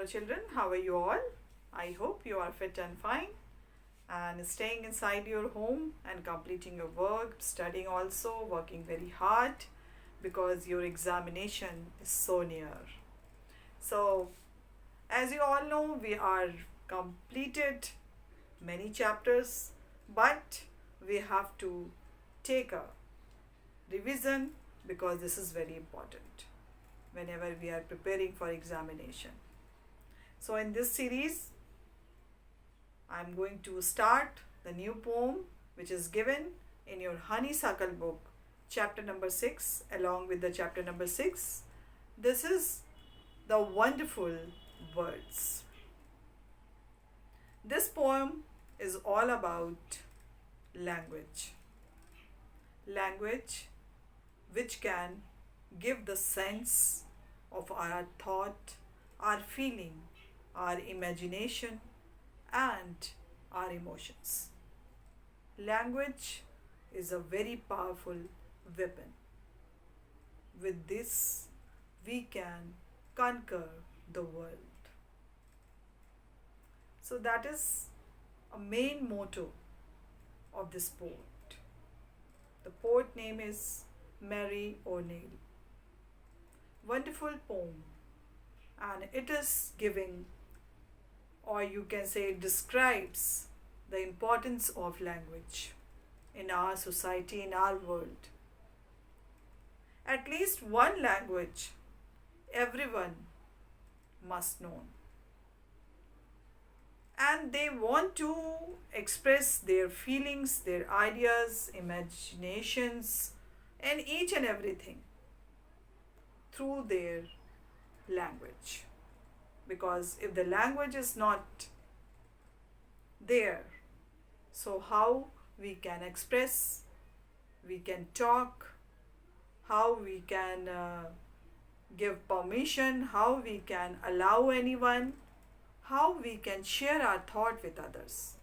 Hello, children. How are you all? I hope you are fit and fine and staying inside your home and completing your work, studying also, working very hard because your examination is so near. So, as you all know, we are completed many chapters, but we have to take a revision because this is very important whenever we are preparing for examination. So in this series, I'm going to start the new poem which is given in your honeysuckle book, chapter number 6, along with the chapter number 6. This is the wonderful words. This poem is all about language. Language which can give the sense of our thought, our feeling, our imagination, and our emotions. Language is a very powerful weapon. With this, we can conquer the world. So, that is a main motto of this poet. The poet name is Mary O'Neill. Wonderful poem, and it is giving, or you can say it describes, the importance of language in our society, in our world. At least one language everyone must know, and they want to express their feelings, their ideas, imaginations, and each and everything through their language. Because if the language is not there, so how we can express, we can talk, how we can give permission, how we can allow anyone, how we can share our thought with others.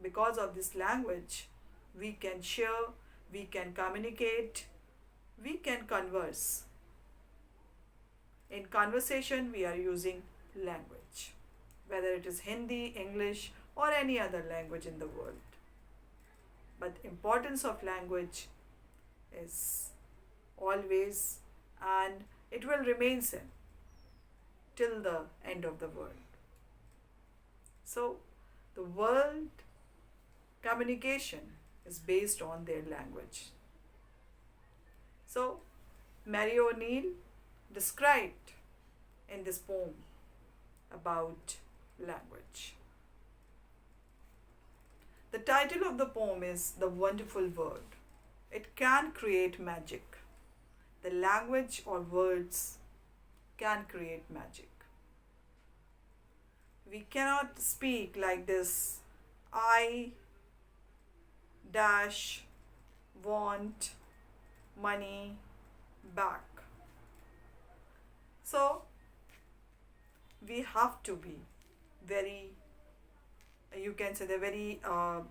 Because of this language, we can share, we can communicate, we can converse. In conversation, we are using language, whether it is Hindi, English, or any other language in the world. But importance of language is always, and it will remain same till the end of the world. So, the world communication is based on their language. So, Mary O'Neill described in this poem about language. The title of the poem is The Wonderful Word. It can create magic. The language or words can create magic. We cannot speak like this, I dash want money back. So, we have to be very, you can say the very well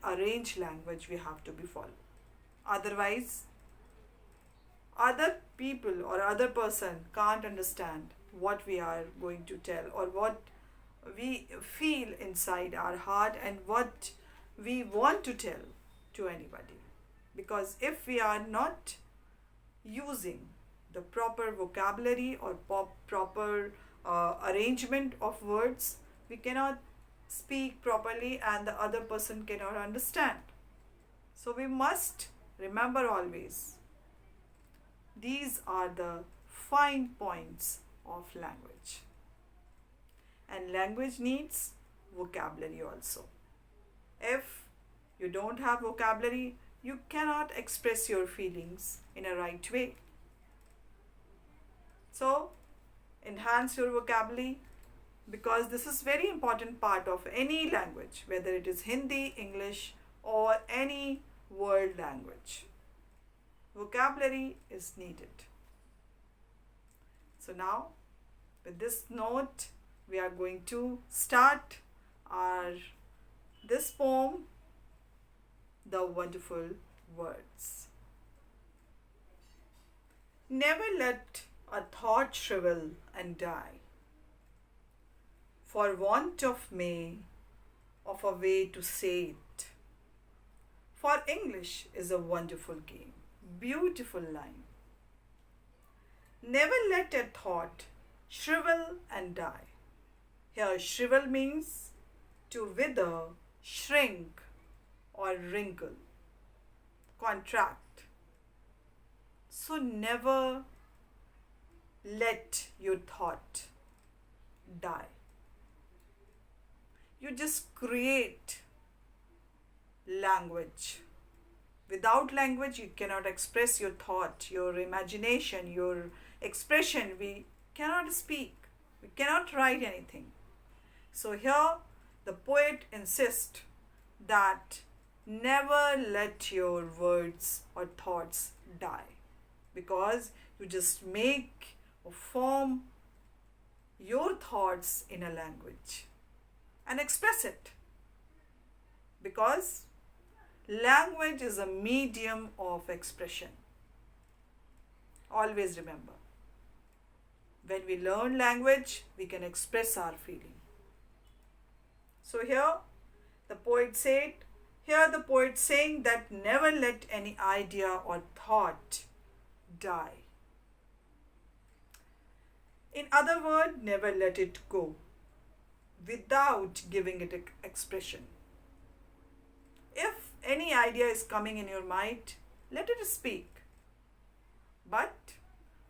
arranged language we have to be followed. Otherwise, other people or other person can't understand what we are going to tell or what we feel inside our heart and what we want to tell to anybody. Because if we are not using the proper vocabulary or proper arrangement of words, we cannot speak properly and the other person cannot understand. So we must remember always, these are the fine points of language. And language needs vocabulary also. If you don't have vocabulary, you cannot express your feelings in a right way. So, enhance your vocabulary because this is very important part of any language, whether it is Hindi, English, or any world language. Vocabulary is needed. So now, with this note, we are going to start our this poem, The Wonderful Words. Never let a thought shrivel and die. for want of a way to say it. For English is a wonderful game. Beautiful line. Never let a thought shrivel and die. Here, shrivel means to wither, shrink, or wrinkle, contract. So never let your thought die. You just create language. Without language, you cannot express your thought, your imagination, your expression. We cannot speak, we cannot write anything. So, here the poet insists that never let your words or thoughts die, because you just make or form your thoughts in a language and express it, because language is a medium of expression. Always remember, when we learn language, we can express our feeling. So here the poet saying that never let any idea or thought die. In other words, never let it go without giving it expression. If any idea is coming in your mind, let it speak. But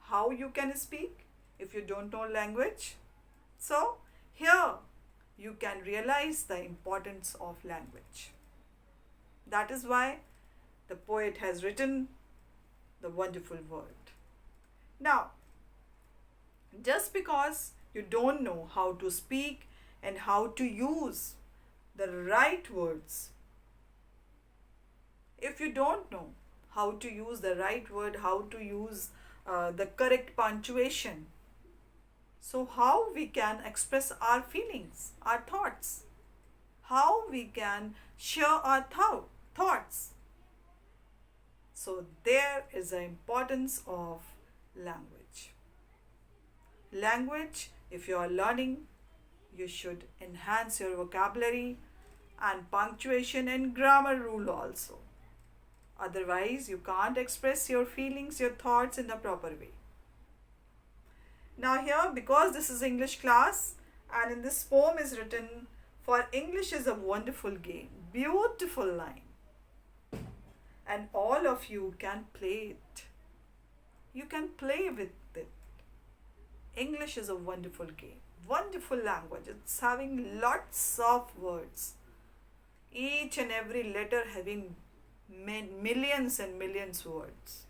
how you can speak if you don't know language? So here you can realize the importance of language. That is why the poet has written the wonderful word. Now, just because you don't know how to speak and how to use the right words, if you don't know how to use the right word, how to use the correct punctuation, so how we can express our feelings, our thoughts, how we can share our thoughts. So there is the importance of language. Language, if you are learning, you should enhance your vocabulary and punctuation and grammar rule also. Otherwise, you can't express your feelings, your thoughts in the proper way. Now here, because this is English class and in this poem is written, for English is a wonderful game, beautiful line. And all of you can play it. You can play with it. English is a wonderful game, wonderful language. It's having lots of words. Each and every letter having millions and millions of words.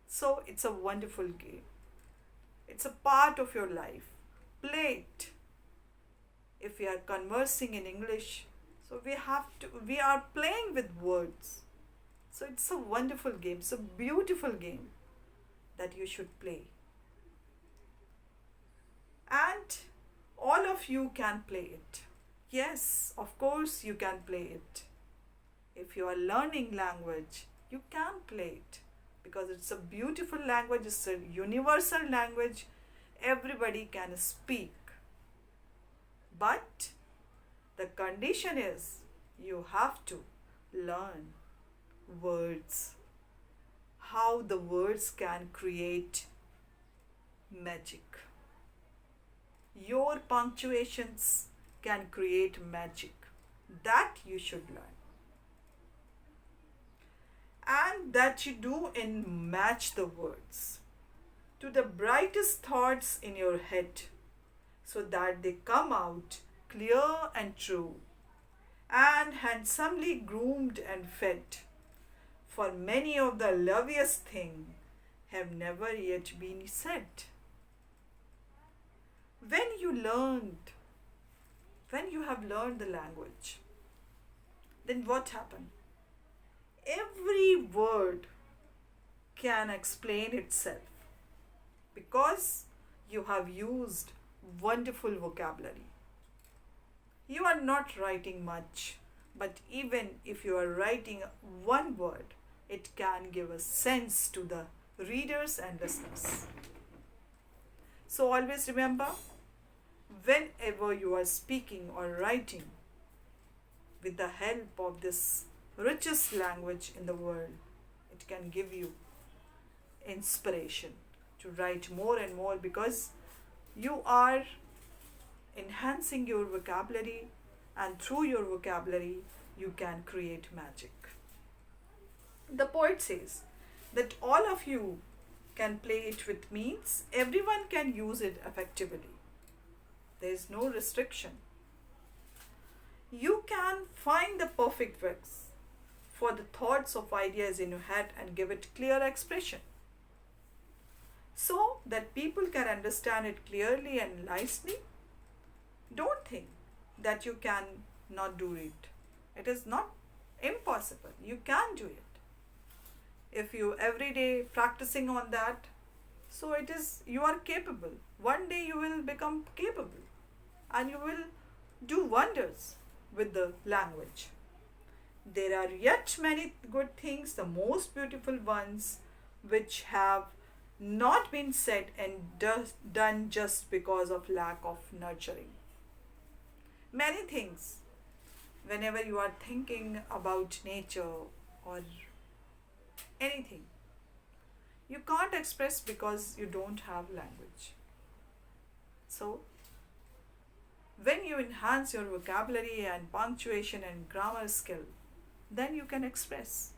So it's a wonderful game. It's a part of your life. Play it. If we are conversing in English, so we are playing with words. So it's a wonderful game. It's a beautiful game that you should play. And all of you can play it. Yes, of course you can play it. If you are learning language, you can play it, because it's a beautiful language, it's a universal language, everybody can speak. But the condition is you have to learn words, how the words can create magic. Your punctuations can create magic. That you should learn. And that you do and match the words to the brightest thoughts in your head, so that they come out clear and true and handsomely groomed and fed. For many of the loveliest things have never yet been said. When you have learned the language, then what happened? Every word can explain itself, because you have used wonderful vocabulary. You are not writing much, but even if you are writing one word, it can give a sense to the readers and listeners. So always remember, whenever you are speaking or writing, with the help of this richest language in the world, it can give you inspiration to write more and more, because you are enhancing your vocabulary, and through your vocabulary you can create magic. The poet says that all of you can play it, with means everyone can use it effectively. There is no restriction. You can find the perfect words for the thoughts of ideas in your head and give it clear expression, so that people can understand it clearly and nicely. Don't think that you can not do it. It is not impossible. You can do it. If you every day practicing on that, so it is, you are capable. One day you will become capable and you will do wonders with the language. There are yet many good things, the most beautiful ones, which have not been said and done just because of lack of nurturing. Many things, whenever you are thinking about nature or anything, you can't express because you don't have language. So, when you enhance your vocabulary and punctuation and grammar skill, then you can express.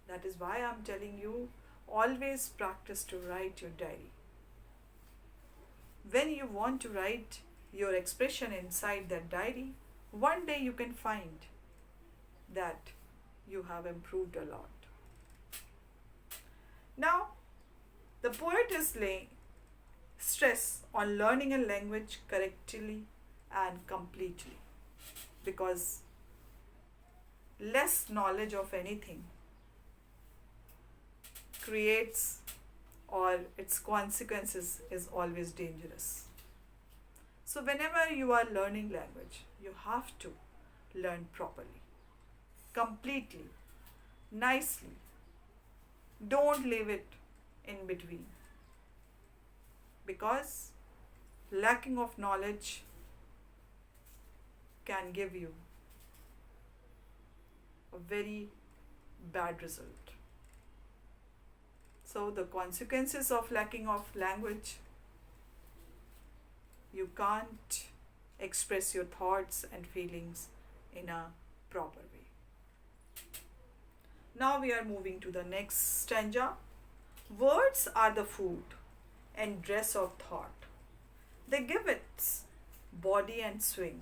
That is why I'm telling you, always practice to write your diary. When you want to write your expression inside that diary, one day you can find that you have improved a lot. Now, the poet is laying stress on learning a language correctly and completely, because less knowledge of anything creates, or its consequences is always dangerous. So whenever you are learning language, you have to learn properly, completely, nicely. Don't leave it in between, because lacking of knowledge can give you a very bad result. So the consequences of lacking of language, you can't express your thoughts and feelings in a proper way. Now we are moving to the next stanza. Words are the food and dress of thought. They give its body and swing,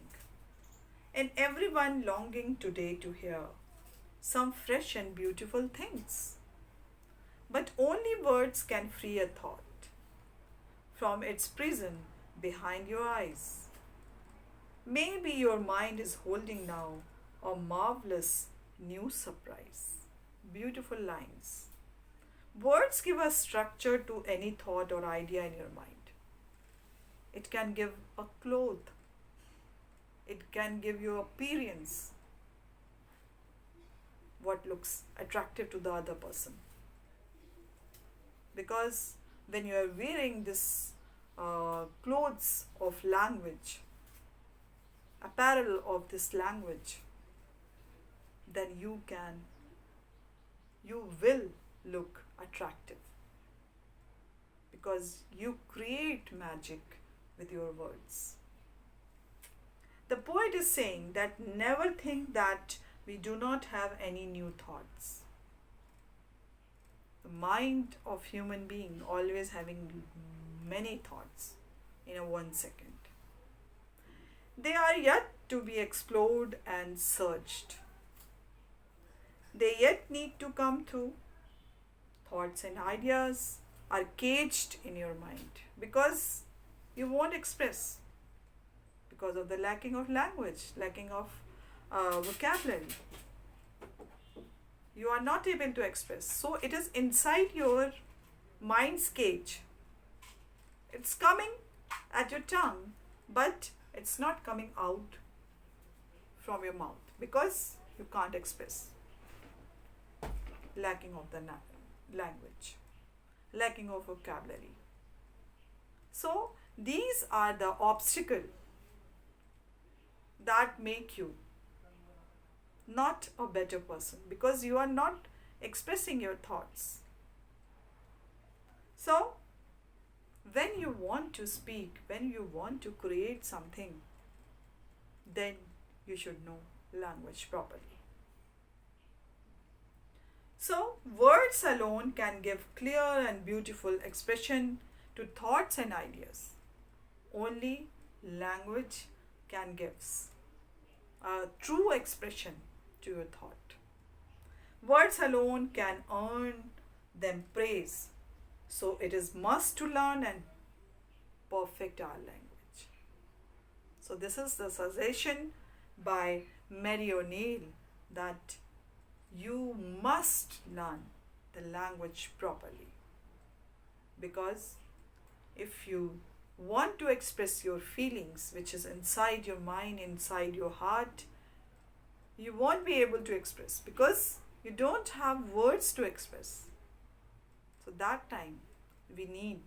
and everyone longing today to hear some fresh and beautiful things. But only words can free a thought from its prison behind your eyes. Maybe your mind is holding now a marvelous new surprise. Beautiful lines. Words give a structure to any thought or idea in your mind. It can give a cloth. It can give you appearance, what looks attractive to the other person. Because when you are wearing this clothes of language, apparel of this language, then you will look attractive, because you create magic with your words. The poet is saying that never think that we do not have any new thoughts. The mind of human being always having many thoughts in a 1 second. They are yet to be explored and searched. They yet need to come through. Thoughts and ideas are caged in your mind because you won't express, because of the lacking of language, lacking of vocabulary. You are not able to express. So it is inside your mind's cage. It's coming at your tongue, but it's not coming out from your mouth because you can't express. Lacking of the language, lacking of vocabulary. So These are the obstacle that make you not a better person because you are not expressing your thoughts. So, when you want to speak, when you want to create something, then you should know language properly. So, words alone can give clear and beautiful expression to thoughts and ideas. Only language can give a true expression to your thought. Words alone can earn them praise. So it is must to learn and perfect our language. So this is the suggestion by Mary O'Neill that you must learn the language properly. Because if you want to express your feelings, which is inside your mind, inside your heart, you won't be able to express because you don't have words to express. So that time we need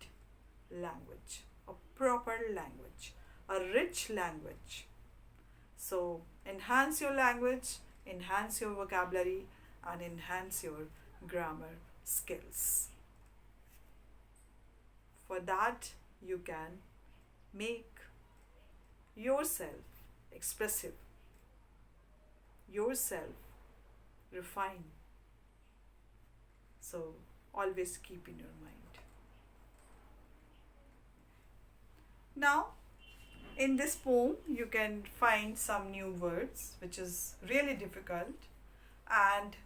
language, a proper language, a rich language. So enhance your language, enhance your vocabulary, and enhance your grammar skills. For that, you can make yourself expressive, yourself refined. So always keep in your mind. Now, in this poem, you can find some new words, which is really difficult, and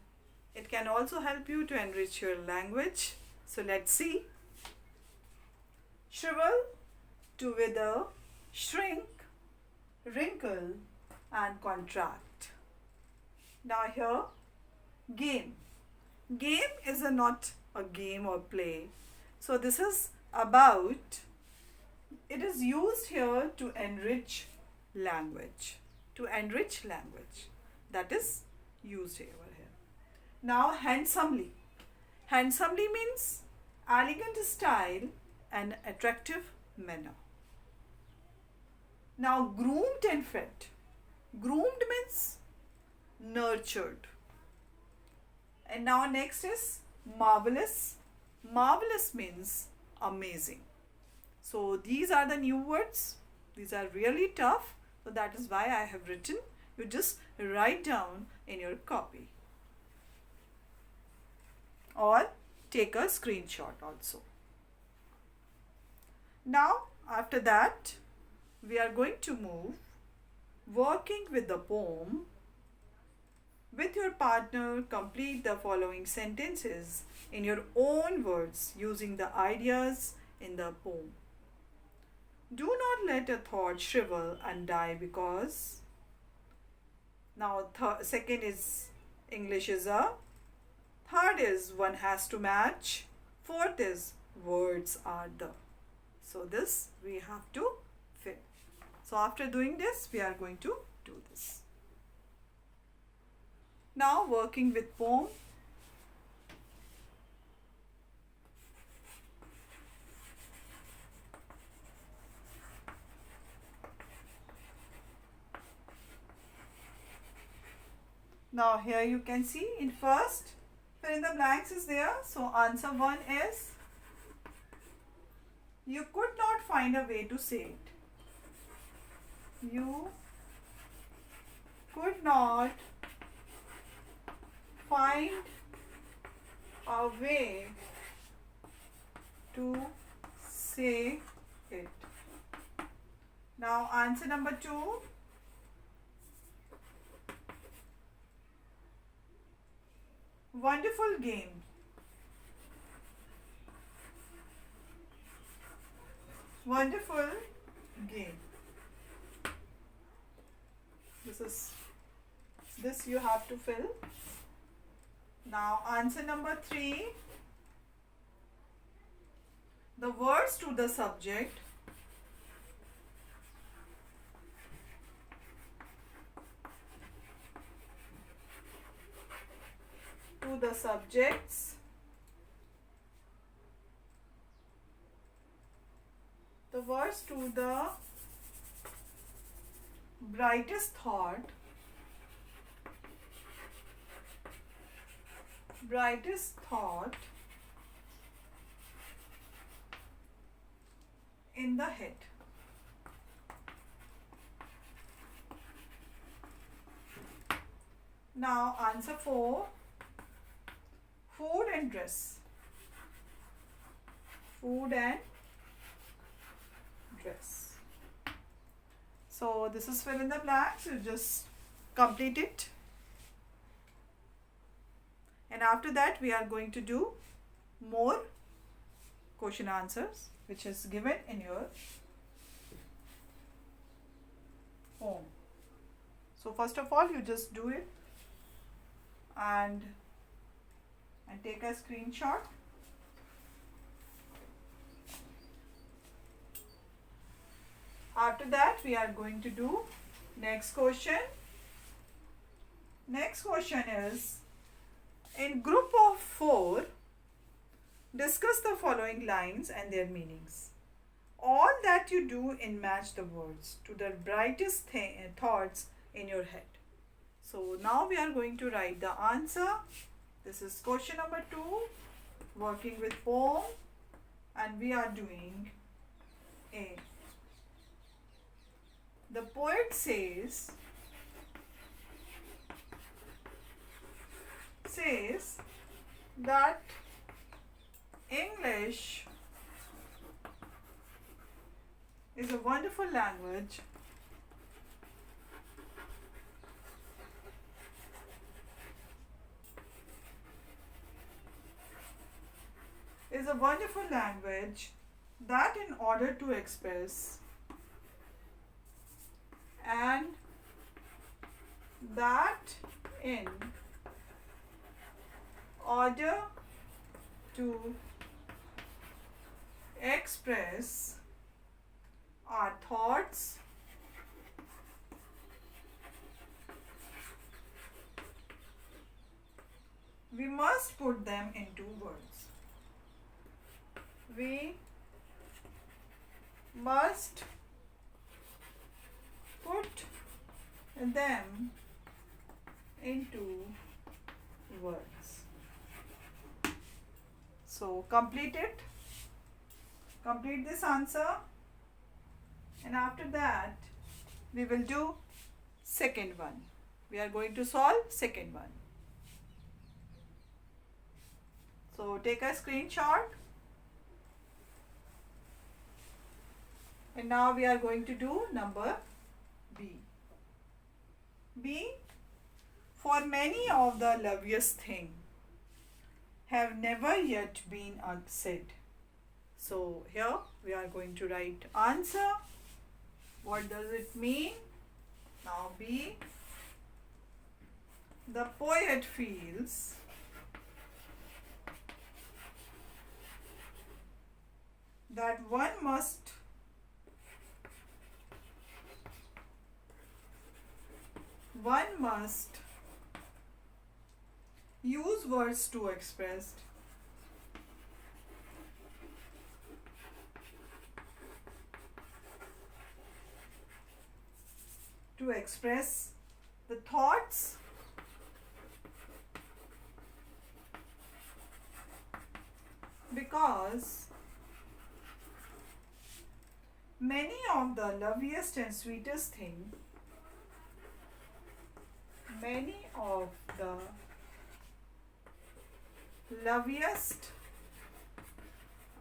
it can also help you to enrich your language. So let's see. Shrivel, to wither, shrink, wrinkle, and contract. Now here, game. Game is not a game or play. So this is about, it is used here to enrich language. To enrich language. That is used over here. Now handsomely. Handsomely means elegant style and attractive manner. Now groomed and fed. Groomed means nurtured. And now next is marvelous. Marvelous means amazing. So these are the new words. These are really tough. So that is why I have written. You just write down in your copy. Or take a screenshot also. Now after that, we are going to move working with the poem. With your partner, complete the following sentences in your own words using the ideas in the poem. Do not let a thought shrivel and die because. Now, second is English is a. Third is one has to match. Fourth is words are the. So this we have to fill. So after doing this, we are going to do this. Now working with poem. Now here you can see in first fill in the blanks is there. So answer 1 is you could not find a way to say it. You could not find a way to say it. Now answer number 2. Wonderful game. Wonderful game. This you have to fill. Now answer number 3. The words to the subject. To the subjects. The words to the brightest thought, in the head. Now answer 4. Food and dress. Food and dress. So this is fill in the blanks. You just complete it. And after that we are going to do more question answers which is given in your home. So first of all you just do it and take a screenshot. After that we are going to do next question. Next question is, in group of 4, discuss the following lines and their meanings. All that you do in match the words to the brightest thoughts in your head. So now we are going to write the answer. This is question number 2, working with poem, and we are doing A. The poet says that English is a wonderful language that in order to express and that in order to express our thoughts we must put them into words. We must put them into words. So complete it. Complete this answer. And after that, we will do second one. We are going to solve second one. So take a screenshot. And now we are going to do number B. B, for many of the loveliest things have never yet been said. So here we are going to write answer. What does it mean? Now B, the poet feels that one must use words to express the thoughts because many of the loveliest and sweetest things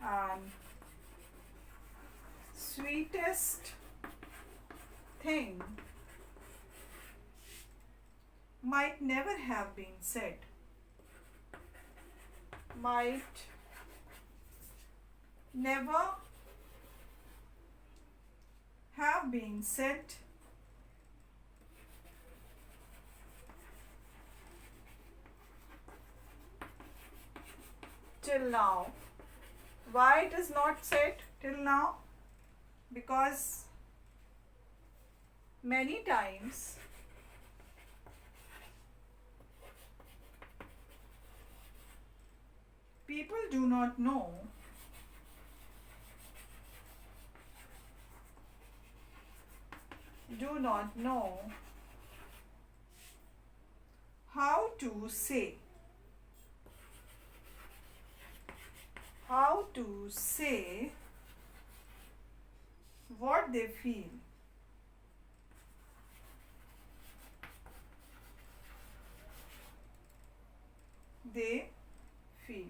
and sweetest thing might never have been said. Might never have been said till now. Why it is not said till now? Because many times people do not know do not know how to say, how to say what they feel. They feel.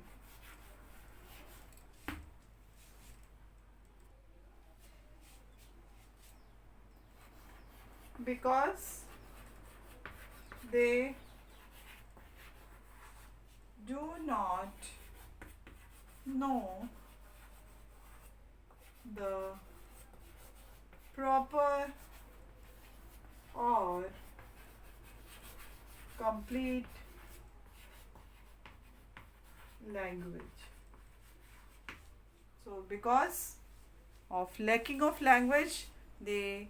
Because they do not know the proper or complete language. So because of lacking of language, they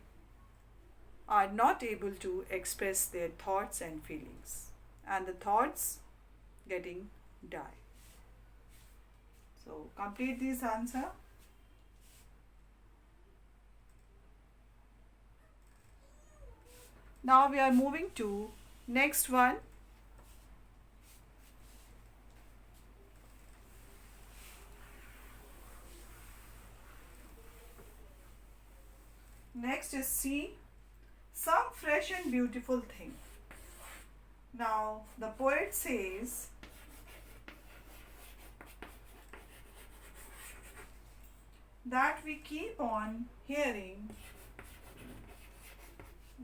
are not able to express their thoughts and feelings, and the thoughts getting die. So complete this answer. Now we are moving to next one. Next is see some fresh and beautiful thing. Now the poet says, that we keep on hearing,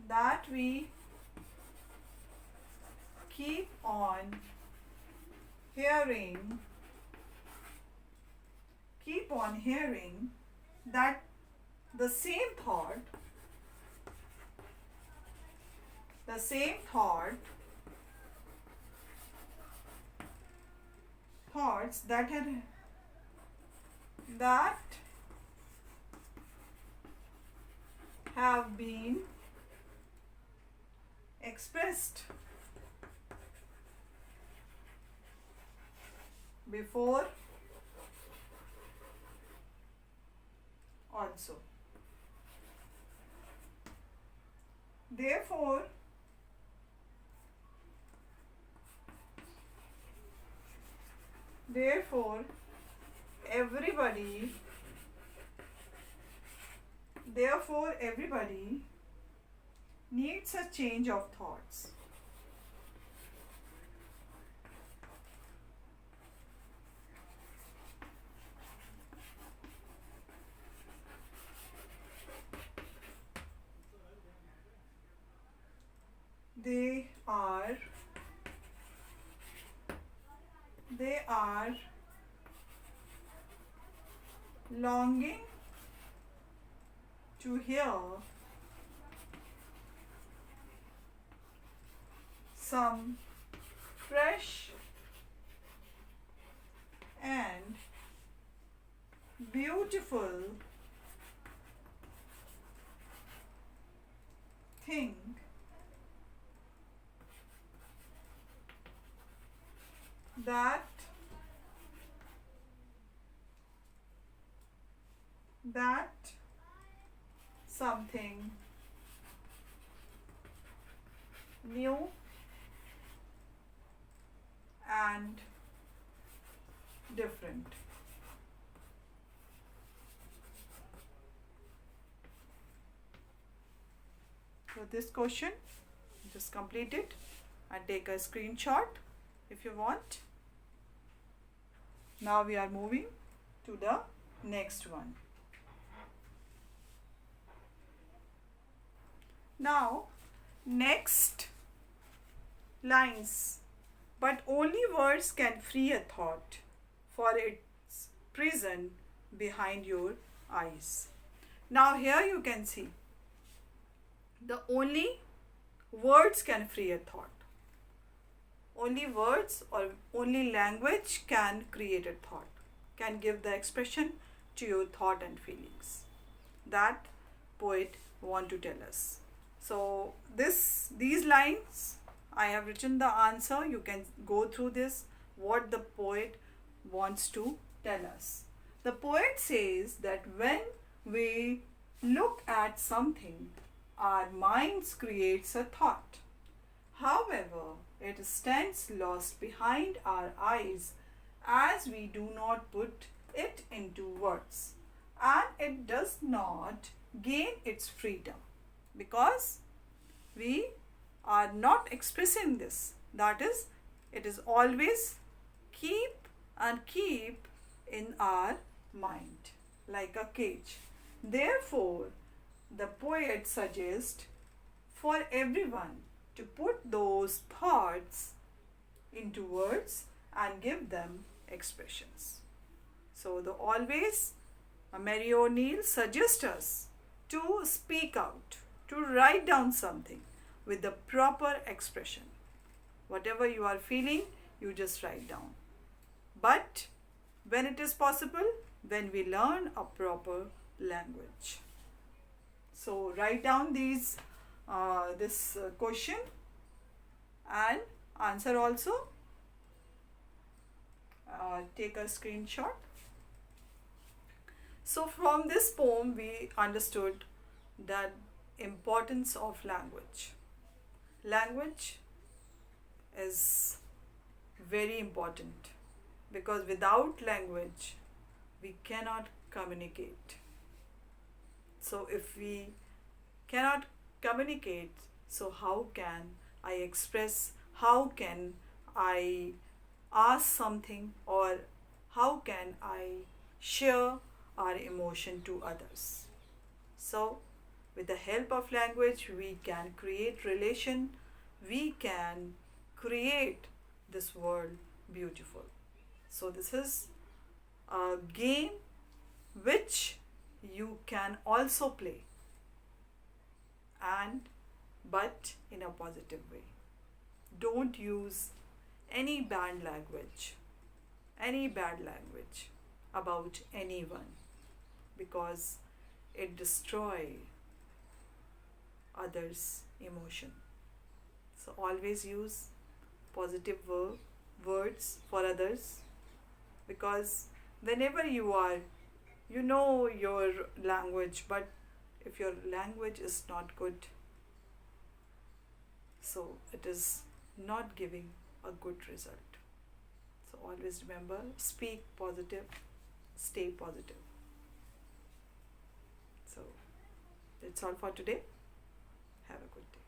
that we keep on hearing, keep on hearing that the same thought, thoughts that have been expressed before also. Therefore, everybody needs a change of thoughts. They are longing to hear some fresh and beautiful thing that something new and different. So this question, just complete it and take a screenshot if you want. Now we are moving to the next one. Now, next lines. But only words can free a thought, for its prison behind your eyes. Now here you can see the only words can free a thought. Only words or only language can create a thought, can give the expression to your thought and feelings. That poet want to tell us. So these lines, I have written the answer. You can go through this, what the poet wants to tell us. The poet says that when we look at something our minds creates a thought. However, it stands lost behind our eyes as we do not put it into words, and it does not gain its freedom because we are not expressing this. That is, it is always keep and keep in our mind like a cage. Therefore, the poet suggests for everyone to put those thoughts into words and give them expressions. So, the always Mary O'Neill suggests us to speak out, to write down something with the proper expression. Whatever you are feeling, you just write down. But when it is possible, when we learn a proper language. So write down this question and answer also. Take a screenshot. So from this poem we understood the importance of language. Language is very important because without language we cannot communicate. So if we cannot communicate, so how can I express, how can I ask something, or how can I share our emotion to others? So with the help of language we can create relation, we can create this world beautiful. So this is a game which you can also play, and but in a positive way. Don't use any bad language about anyone, because it destroys others' emotion. So always use positive words for others, because whenever you know your language, but if your language is not good, so it is not giving a good result. So always remember, speak positive, stay positive. So that's all for today. Have a good day.